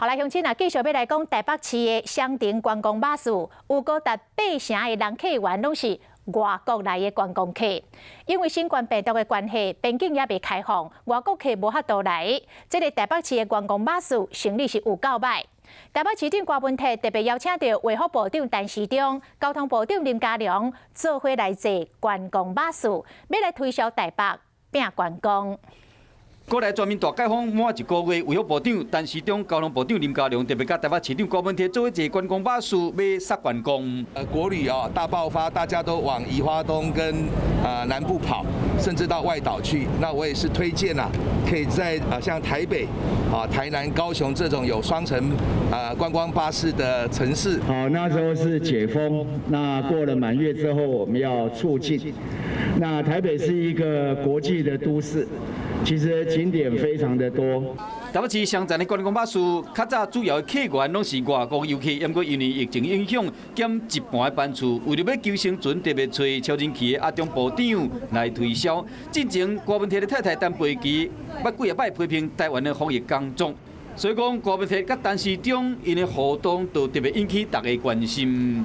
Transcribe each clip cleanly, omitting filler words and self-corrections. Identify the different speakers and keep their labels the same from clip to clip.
Speaker 1: 好来，乡亲啊，继续要来讲台北市的双城观光巴士，有高达8成的人客源拢是外国来的观光客。因为新冠病毒的关系，边境也未开放，外国客无法度来。这个台北市的观光巴士生意是有够歹。台北市长郭文泰特别邀请到卫福部长陈时中、交通部长林佳龙做伙来坐观光巴士，要来推销台北拼观光。
Speaker 2: 过来全面大解放满一个月，卫福部长陈时中、交通部长林佳龙特别甲台北市长郭文泰做伙坐观光巴士，要杀观光。
Speaker 3: 国旅啊大爆发，大家都往宜花东跟南部跑，甚至到外岛去。那我也是推荐啊，可以在像台北、台南、高雄这种有双层观光巴士的城市。
Speaker 4: 好，那时候是解封，那过了满月之后，我们要促进。那台北是一个国际的都市。 其实景点非常的多。
Speaker 2: 台北市双站的观光巴士，较早主要的客源拢是外国游客，不过因为疫情影响，减一半的班次。为了要求生存，特别找超人气的阿中部长来推销。进前，郭文泰的太太陈培琪捌几下摆批评台湾的防疫工作，所以讲郭文泰甲陈市长因的互动，都特别引起大家关心。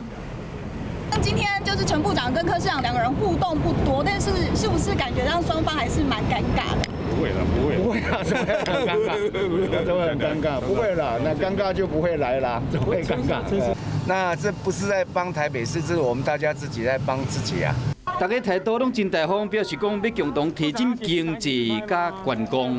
Speaker 5: 今天就是陈部长跟柯市长两个人互动不多，但是是不是感觉让双方还是蛮尴尬的？
Speaker 4: 不会了，不会啊，怎么会很尴尬？怎么会很尴尬？不会了，那尴尬就不会来了，怎么会尴尬？
Speaker 6: 那这不是在帮台北市，这是我们大家自己在帮自己啊。
Speaker 2: 大家态度拢真大方，表示讲要共同提振经济甲观光。